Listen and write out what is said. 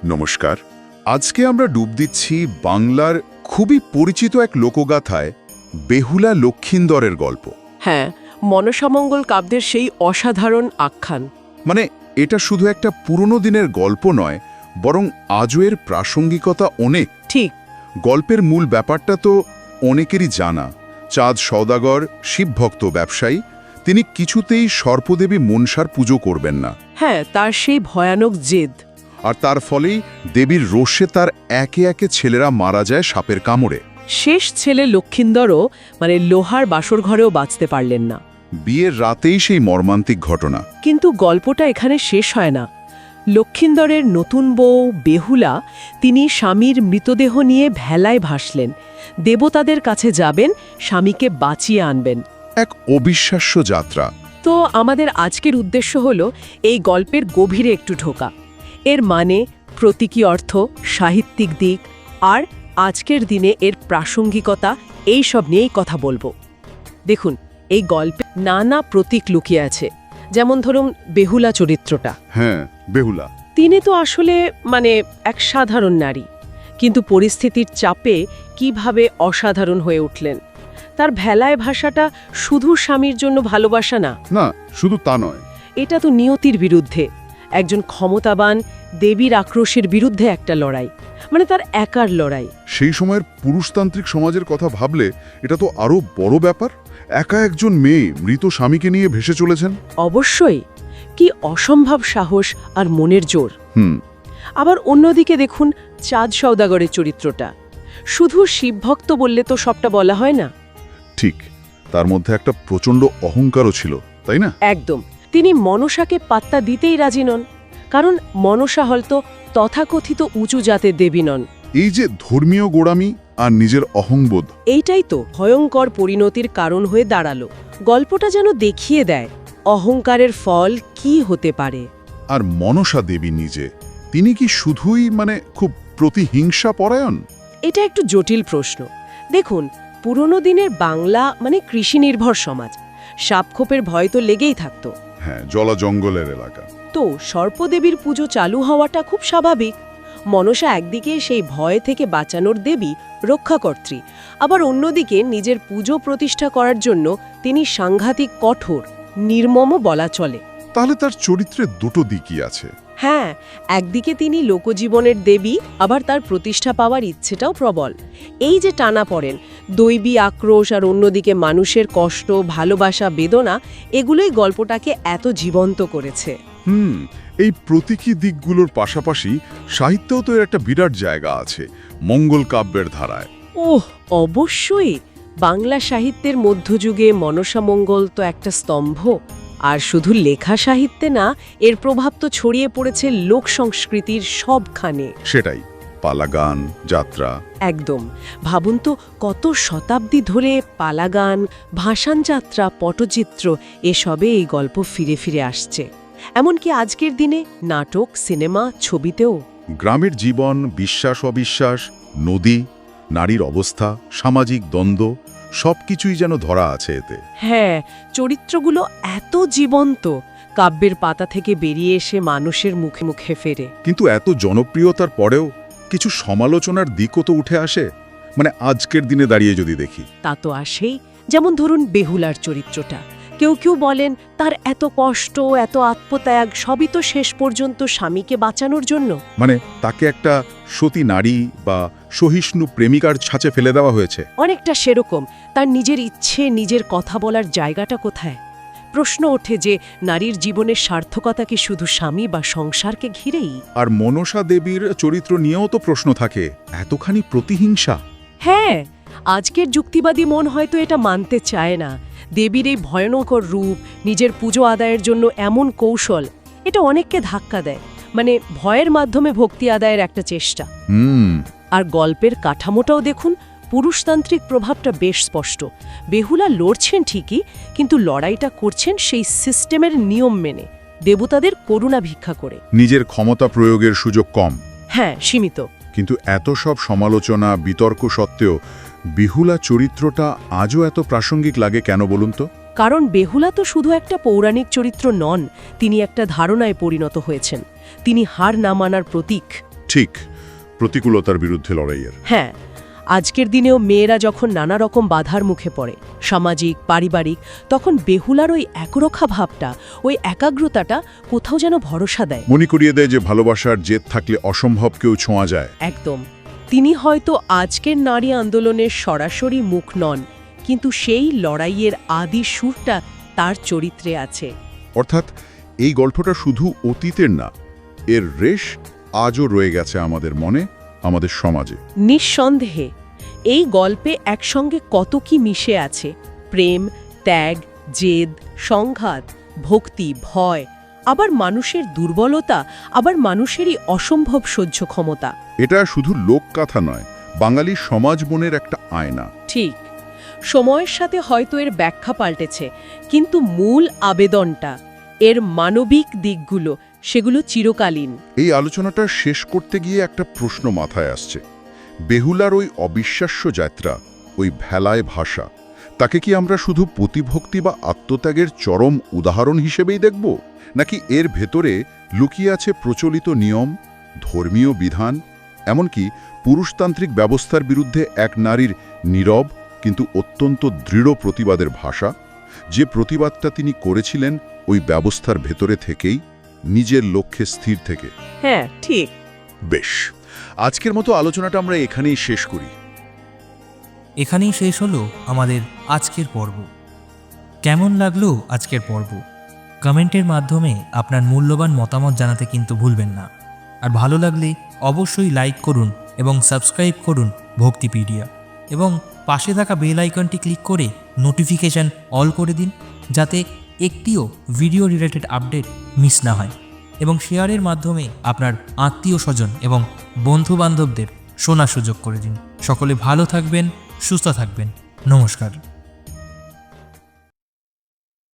নমস্কার। আজকে আমরা ডুব দিচ্ছি বাংলার খুবই পরিচিত এক লোকগাথায়, বেহুলা লক্ষিন্দরের গল্প। হ্যাঁ, মনসামঙ্গল কাব্যের সেই অসাধারণ আখ্যান। মানে এটা শুধু একটা পুরনো দিনের গল্প নয়, বরং আজও এর প্রাসঙ্গিকতা অনেক। ঠিক। গল্পের মূল ব্যাপারটা তো অনেকেরই জানা। চাঁদ সওদাগর, শিবভক্ত ব্যবসায়ী, তিনি কিছুতেই সর্পদেবী মনসার পুজো করবেন না। হ্যাঁ, তার সেই ভয়ানক জেদ। আর তার ফলেই দেবীর রোষে তার একে একে ছেলেরা মারা যায় সাপের কামড়ে। শেষ ছেলে লক্ষিন্দরও লোহার বাসর ঘরেও বাঁচতে পারলেন না। বিয়ের রাতেই সেই মর্মান্তিক ঘটনা। কিন্তু গল্পটা এখানে শেষ হয় না। লক্ষিন্দরের নতুন বউ বেহুলা, তিনি স্বামীর মৃতদেহ নিয়ে ভেলায় ভাসলেন। দেবতাদের কাছে যাবেন, স্বামীকে বাঁচিয়ে আনবেন। এক অবিশ্বাস্য যাত্রা। তো আমাদের আজকের উদ্দেশ্য হলো এই গল্পের গভীরে একটু ঢোকা। এর মানে, প্রতীকী অর্থ, সাহিত্যিক দিক আর আজকের দিনে এর প্রাসঙ্গিকতা, এই সব নিয়েই কথা বলবো। দেখুন, এই গল্পে নানা প্রতীক লুকিয়ে আছে। যেমন ধরুন বেহুলা চরিত্রটা। হ্যাঁ, বেহুলা। তিনি তো আসলে এক সাধারণ নারী, কিন্তু পরিস্থিতির চাপে কিভাবে অসাধারণ হয়ে উঠলেন। তার ভেলায় ভাষাটা শুধু স্বামীর জন্য ভালোবাসা না, না, শুধু তা নয়, এটা তো নিয়তির বিরুদ্ধে, একজন ক্ষমতাবান দেবীর আক্রোশের বিরুদ্ধে একটা লড়াই, তার একার লড়াই। সেই সময়ের পুরুষতান্ত্রিক সমাজের কথা ভাবলে এটা তো আরো বড় ব্যাপার। একা একজন মেয়ে মৃত স্বামীকে নিয়ে ভেসে চলেছেন। অবশ্যই, কি অসম্ভব সাহস আর মনের জোর। আবার অন্যদিকে দেখুন চাঁদ সওদাগরের চরিত্রটা। শুধু শিবভক্ত বললে তো সবটা বলা হয় না। ঠিক, তার মধ্যে একটা প্রচণ্ড অহংকারও ছিল, তাই না? একদম। তিনি মনসাকে পাত্তা দিতেই রাজি নন, কারণ মনসা হয়তো তথাকথিত উঁচু জাতের দেবী নন। এই যে ধর্মীয় গোড়ামি আর নিজের অহংবোধ, এইটাই তো ভয়ঙ্কর পরিণতির কারণ হয়ে দাঁড়ালো। গল্পটা যেন দেখিয়ে দেয় অহংকারের ফল কি হতে পারে। আর মনসা দেবী নিজে, তিনি কি শুধুই খুব প্রতিহিংসা পরায়ণ? এটা একটু জটিল প্রশ্ন। দেখুন, পুরনো দিনের বাংলা কৃষি নির্ভর সমাজ, সাপখোপের ভয় তো লেগেই থাকতো। হ্যাঁ, জলা জঙ্গলের এলাকা। তো সর্পদেবীর পুজো চালু হওয়াটা খুব স্বাভাবিক। মনসা একদিকে সেই ভয় থেকে বাঁচানোর দেবী, রক্ষাকর্ত্রী, আবার অন্যদিকে নিজের পুজো প্রতিষ্ঠা করার জন্য তিনি সাংঘাতিক কঠোর, নির্মমও বলা চলে। তাহলে তার চরিত্রে দুটো দিকই আছে। হ্যাঁ, একদিকে তিনি লোকজীবনের দেবী, আবার তার প্রতিষ্ঠা পাওয়ার ইচ্ছেটাও প্রবল। এই যে টানা পড়েন, দৈবী আক্রোশ আর অন্যদিকে মানুষের কষ্ট, ভালোবাসা, বেদনা, এগুলোই গল্পটাকে এত জীবন্ত করেছে। এই প্রতীকী দিকগুলোর পাশাপাশি সাহিত্যেও তো এর একটা বিরাট জায়গা আছে, মঙ্গল কাব্যের ধারায়। ওহ, অবশ্যই। বাংলা সাহিত্যের মধ্যযুগে মনসামঙ্গল তো একটা স্তম্ভ। আর শুধু লেখা সাহিত্যে না, এর প্রভাব তো ছড়িয়ে পড়েছে লোক সংস্কৃতির সবখানে। সেটাই, পালাগান, যাত্রা। একদম। ভাবুন তো, কত শতাব্দী ধরে পালাগান, ভাসান যাত্রা, পটচিত্র, এসবে এই গল্প ফিরে ফিরে আসছে। এমনকি আজকের দিনে নাটক, সিনেমা, ছবিতেও। গ্রামের জীবন, বিশ্বাস অবিশ্বাস, নদী, নারীর অবস্থা, সামাজিক দ্বন্দ্ব, সবকিছুই যেন ধরা আছে এতে। হ্যাঁ, চরিত্রগুলো এত জীবন্ত, কাব্যের পাতা থেকে বেরিয়ে এসে মানুষের মুখে মুখে ফেরে। কিন্তু এত জনপ্রিয়তার পরেও কিছু সমালোচনার দিকও তো উঠে আসে, আজকের দিনে দাঁড়িয়ে যদি দেখি। তা তো আসেই। যেমন ধরুন বেহুলার চরিত্রটা। কেউ কেউ বলেন তার এত কষ্ট, এত আত্মত্যাগ, সবই তো শেষ পর্যন্ত স্বামীকে বাঁচানোর জন্য। তাকে একটা সতী নারী বা সহিষ্ণু প্রেমিকার ছাঁচে ফেলে দেওয়া হয়েছে। অনেকটা সেরকম। তার নিজের ইচ্ছে, নিজের কথা বলার জায়গাটা কোথায়? প্রশ্ন ওঠে যে নারীর জীবনের সার্থকতা কি শুধু স্বামী বা সংসারকে ঘিরেই? আর মনসা দেবীর চরিত্র নিয়েও তো প্রশ্ন থাকে, এতখানি প্রতিহিংসা। হ্যাঁ, আজকের যুক্তিবাদী মন হয়তো এটা মানতে চায় না। দেবীর এই ভয়ানক রূপ, নিজের পুজো আদায়ের জন্য এমন কৌশল, এটা অনেককে ধাক্কা দেয়। ভয়ের মাধ্যমে ভক্তি আদায়ের একটা চেষ্টা। আর গল্পের কাঠামোটাও দেখুন, পুরুষতান্ত্রিক প্রভাবটা বেশ স্পষ্ট। বেহুলা লড়ছেন ঠিকই, কিন্তু লড়াইটা করছেন সেই সিস্টেমের নিয়ম মেনে, দেবতাদের করুণা ভিক্ষা করে। নিজের ক্ষমতা প্রয়োগের সুযোগ কম। হ্যাঁ, সীমিত। কিন্তু এত সব সমালোচনা, বিতর্ক সত্ত্বেও বেহুলা চরিত্রটা আজও এত প্রাসঙ্গিক লাগে কেন বলুন তো? কারণ বেহুলা তো শুধু একটা পৌরাণিক চরিত্র নন, তিনি একটা ধারণায় পরিণত হয়েছেন। তিনি হার না মানার প্রতীক। ঠিক, প্রতিকূলতার বিরুদ্ধে লড়াইয়ের। হ্যাঁ, আজকের দিনেও মেয়েরা যখন নানা রকম বাধার মুখে পড়ে, সামাজিক, পারিবারিক, তখন বেহুলার ওই একরক্ষা ভাবটা, ওই একাগ্রতাটা কোথাও যেন ভরসা দেয়। মনে করিয়ে দেয় যে ভালোবাসার জেদ থাকলে অসম্ভবকেও ছোঁয়া যায়। একদম। তিনি হয়তো আজকের নারী আন্দোলনের সরাসরি মুখ নন, কিন্তু সেই লড়াইয়ের আদি সুরটা তার চরিত্রে আছে। অর্থাৎ এই গল্পটা শুধু অতীতের না, এর রেশ আজও রয়ে গেছে আমাদের মনে, আমাদের সমাজে। নিঃসন্দেহে এই গল্পে একসঙ্গে কত কি মিশে আছে: প্রেম, ত্যাগ, জেদ, সংঘাত, ভক্তি, ভয়, আবার মানুষের দুর্বলতা, আবার মানুষেরই অসম্ভব সহ্য ক্ষমতা। এটা শুধু লোককথা নয়, বাঙালি সমাজ মনের একটা আয়না। ঠিক, সময়ের সাথে হয়তো এর ব্যাখ্যা পাল্টেছে, কিন্তু মূল আবেদনটা, এর মানবিক দিকগুলো, সেগুলো চিরকালীন। এই আলোচনাটা শেষ করতে গিয়ে একটা প্রশ্ন মাথায় আসছে। বেহুলার ওই অবিশ্বাস্য যাত্রা, ওই ভেলায় ভাষা, তাকে কি আমরা শুধু প্রতিভক্তি বা আত্মত্যাগের চরম উদাহরণ হিসেবেই দেখব, নাকি এর ভেতরে লুকিয়ে আছে প্রচলিত নিয়ম, ধর্মীয় বিধান, এমনকি পুরুষতান্ত্রিক ব্যবস্থার বিরুদ্ধে এক নারীর নীরব কিন্তু অত্যন্ত দৃঢ় প্রতিবাদের ভাষা, যে প্রতিবাদটা তিনি করেছিলেন ওই ব্যবস্থার ভেতরে থেকেই, নিজের লক্ষ্যে স্থির থেকে? হ্যাঁ, ঠিক। বেশ, আজকের মতো আলোচনাটা আমরা এখানেই শেষ করি। এখানেই শেষ হলো আমাদের আজকের পর্ব। কেমন লাগলো আজকের পর্ব? কমেন্টের মাধ্যমে আপনার মূল্যবান মতামত জানাতে কিন্তু ভুলবেন না। আর ভালো লাগলে অবশ্যই লাইক করুন এবং সাবস্ক্রাইব করুন ভক্তিপিডিয়া, এবং পাশে থাকা বেল আইকনটি ক্লিক করে নোটিফিকেশান অল করে দিন, যাতে একটিও ভিডিও রিলেটেড আপডেট মিস না হয়, এবং শেয়ারের মাধ্যমে আপনার আত্মীয় স্বজন এবং বন্ধুবান্ধবদের শোনার সুযোগ করে দিন। সকলে ভালো থাকবেন, সুস্থ থাকবেন। নমস্কার।